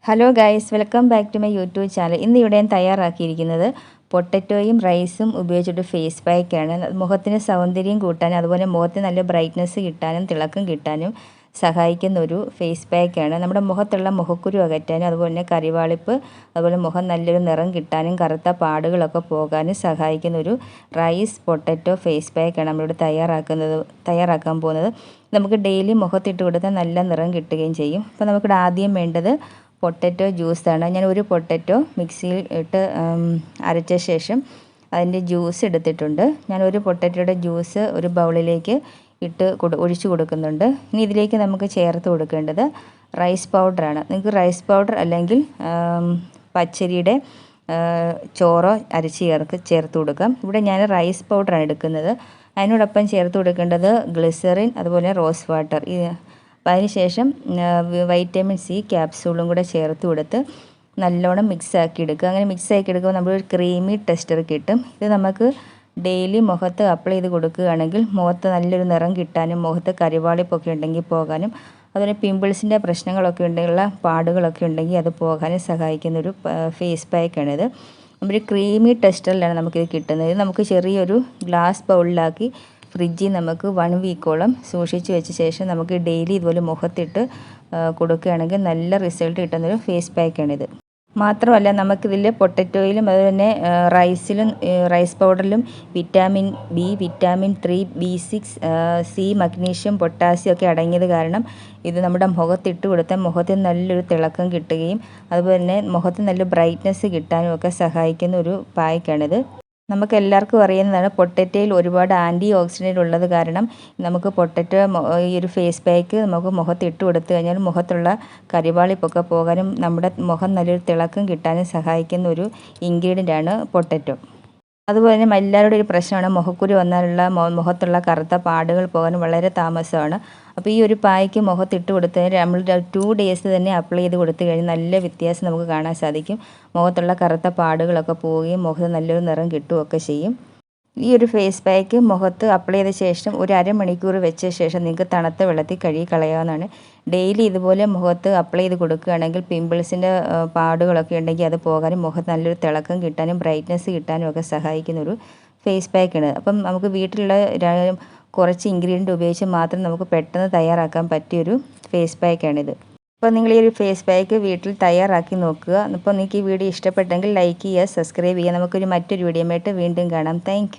Hello guys, welcome back to my YouTube channel. ഇന്ന് ഇവിടെ ഞാൻ തയ്യാറാക്കിയിരിക്കുന്നത് പൊട്ടറ്റോയും റൈസും ഉപയോഗിച്ചിട്ട് ഫേസ് പാക്കാണ്. മുഖത്തിന് സൗന്ദര്യം കൂട്ടാനും അതുപോലെ മുഖത്തിന് നല്ല ബ്രൈറ്റ്നസ് കിട്ടാനും തിളക്കം കിട്ടാനും സഹായിക്കുന്ന ഒരു ഫേസ് പാക്കാണ്. നമ്മുടെ മുഖത്തുള്ള മുഖക്കുരു അകറ്റാനും അതുപോലെ തന്നെ കരിവാളിപ്പ്, അതുപോലെ മുഖം നല്ലൊരു നിറം കിട്ടാനും കറുത്ത പാടുകളൊക്കെ പോകാനും സഹായിക്കുന്ന ഒരു റൈസ് പൊട്ടറ്റോ ഫേസ് പാക്കാണ് നമ്മളിവിടെ തയ്യാറാക്കാൻ പോകുന്നത്. നമുക്ക് ഡെയിലി മുഖത്തിട്ട് കൊടുത്താൽ നല്ല നിറം കിട്ടുകയും ചെയ്യും. അപ്പോൾ നമുക്കിവിടെ ആദ്യം വേണ്ടത് പൊട്ടറ്റോ ജ്യൂസാണ്. ഞാൻ ഒരു പൊട്ടറ്റോ മിക്സിയിൽ ഇട്ട് അരച്ച ശേഷം അതിൻ്റെ ജ്യൂസ് എടുത്തിട്ടുണ്ട്. ഞാൻ ഒരു പൊട്ടറ്റോയുടെ ജ്യൂസ് ഒരു ബൗളിലേക്ക് ഒഴിച്ചു കൊടുക്കുന്നുണ്ട്. ഇനി ഇതിലേക്ക് നമുക്ക് ചേർത്ത് കൊടുക്കേണ്ടത് റൈസ് പൗഡറാണ്. നിങ്ങൾക്ക് റൈസ് പൗഡർ അല്ലെങ്കിൽ പച്ചരിയുടെ ചോറോ അരച്ച് ചേർത്ത് കൊടുക്കാം. ഇവിടെ ഞാൻ റൈസ് പൗഡറാണ് എടുക്കുന്നത്. അതിനോടൊപ്പം ചേർത്ത് കൊടുക്കേണ്ടത് ഗ്ലിസറിൻ, അതുപോലെ റോസ് വാട്ടർ. അപ്പോൾ അതിനുശേഷം വൈറ്റമിൻ സി ക്യാപ്സൂളും കൂടെ ചേർത്ത് കൊടുത്ത് നല്ലോണം മിക്സാക്കി എടുക്കുക. അങ്ങനെ മിക്സാക്കി എടുക്കുമ്പോൾ നമ്മളൊരു ക്രീമി ടെക്സ്ചർ കിട്ടും. ഇത് നമുക്ക് ഡെയിലി മുഖത്ത് അപ്ലൈ ചെയ്ത് കൊടുക്കുകയാണെങ്കിൽ മുഖത്ത് നല്ലൊരു നിറം കിട്ടാനും മുഖത്ത് കരിവാളിപ്പൊക്കെ ഉണ്ടെങ്കിൽ പോകാനും അതുപോലെ പിമ്പിൾസിൻ്റെ പ്രശ്നങ്ങളൊക്കെ ഉണ്ടെങ്കിലുള്ള പാടുകളൊക്കെ ഉണ്ടെങ്കിൽ അത് പോകാനും സഹായിക്കുന്നൊരു ഫേസ് പാക്കാണിത്. ഒരു ക്രീമി ടെക്സ്ചറിലാണ് നമുക്കിത് കിട്ടുന്നത്. ഇത് നമുക്ക് ചെറിയൊരു ഗ്ലാസ് ബൗളിലാക്കി ഫ്രിഡ്ജിൽ നമുക്ക് 1 വീക്കോളം സൂക്ഷിച്ച് വെച്ച ശേഷം നമുക്ക് ഡെയിലി ഇതുപോലെ മുഖത്തിട്ട് കൊടുക്കുകയാണെങ്കിൽ നല്ല റിസൾട്ട് കിട്ടുന്നൊരു ഫേസ് പാക്കാണിത്. മാത്രമല്ല നമുക്കിതിൽ പൊട്ടറ്റോയിലും അതുപോലെ തന്നെ റൈസ് പൗഡറിലും vitamin B, vitamin 3, B6, C, magnesium, potassium ഒക്കെ അടങ്ങിയത് കാരണം ഇത് നമ്മുടെ മുഖത്തിട്ട് കൊടുത്താൽ മുഖത്തിന് നല്ലൊരു തിളക്കം കിട്ടുകയും അതുപോലെ തന്നെ മുഖത്ത് നല്ല ബ്രൈറ്റ്നസ് കിട്ടാനും ഒക്കെ സഹായിക്കുന്ന ഒരു പായ്ക്കാണിത്. നമുക്ക് എല്ലാവർക്കും അറിയുന്നതാണ് പൊട്ടറ്റോയിൽ ഒരുപാട് ആൻറ്റി ഓക്സിഡൻ്റ് ഉള്ളത് കാരണം നമുക്ക് പൊട്ടറ്റോ ഈ ഒരു ഫേസ് പാക്ക് നമുക്ക് മുഖത്ത് ഇട്ട് കൊടുത്തു കഴിഞ്ഞാൽ മുഖത്തുള്ള കരിവാളിപ്പൊക്കെ പോകാനും നമ്മുടെ മുഖം നല്ലൊരു തിളക്കം കിട്ടാനും സഹായിക്കുന്ന ഒരു ഇൻഗ്രീഡിയൻ്റാണ് പൊട്ടറ്റോ. അതുപോലെ തന്നെ എല്ലാവരുടെ ഒരു പ്രശ്നമാണ് മുഖക്കുരു വന്നാലുള്ള മുഖത്തുള്ള കറുത്ത പാടുകൾ പോകാൻ വളരെ താമസമാണ്. അപ്പോൾ ഈ ഒരു പായ്ക്ക് മുഖത്തിട്ട് കൊടുത്തതിന് നമ്മൾ 2 ഡേയ്സ് തന്നെ അപ്ലൈ ചെയ്ത് കൊടുത്തു കഴിഞ്ഞാൽ നല്ല വ്യത്യാസം നമുക്ക് കാണാൻ സാധിക്കും. മുഖത്തുള്ള കറുത്ത പാടുകളൊക്കെ പോവുകയും മുഖത്ത് നല്ലൊരു നിറം കിട്ടുകയൊക്കെ ചെയ്യും. ഈ ഒരു ഫേസ് പാക്ക് മുഖത്ത് അപ്ലൈ ചെയ്ത ശേഷം ഒരു അരമണിക്കൂർ വെച്ച ശേഷം നിങ്ങൾക്ക് തണുത്ത വെള്ളത്തിൽ കഴുകി കളയാവുന്നതാണ്. ഡെയിലി ഇതുപോലെ മുഖത്ത് അപ്ലൈ ചെയ്ത് കൊടുക്കുകയാണെങ്കിൽ പിമ്പിൾസിൻ്റെ പാടുകളൊക്കെ ഉണ്ടെങ്കിൽ അത് പോകാനും മുഖത്ത് നല്ലൊരു തിളക്കം കിട്ടാനും ബ്രൈറ്റ്നസ് കിട്ടാനും ഒക്കെ സഹായിക്കുന്നൊരു ഫേസ് പാക്കാണ്. അപ്പം നമുക്ക് വീട്ടിലുള്ള കുറച്ച് ഇൻഗ്രീഡിയൻ്റ് ഉപയോഗിച്ച് മാത്രം നമുക്ക് പെട്ടെന്ന് തയ്യാറാക്കാൻ പറ്റിയൊരു ഫേസ് പാക്കാണിത്. അപ്പോൾ നിങ്ങൾ ഈ ഒരു ഫേസ് പാക്ക് വീട്ടിൽ തയ്യാറാക്കി നോക്കുക. അപ്പോൾ നിങ്ങൾക്ക് ഈ വീഡിയോ ഇഷ്ടപ്പെട്ടെങ്കിൽ ലൈക്ക് ചെയ്യുക, സബ്സ്ക്രൈബ് ചെയ്യുക. നമുക്കൊരു മറ്റൊരു വീഡിയോയുമായിട്ട് വീണ്ടും കാണാം. താങ്ക്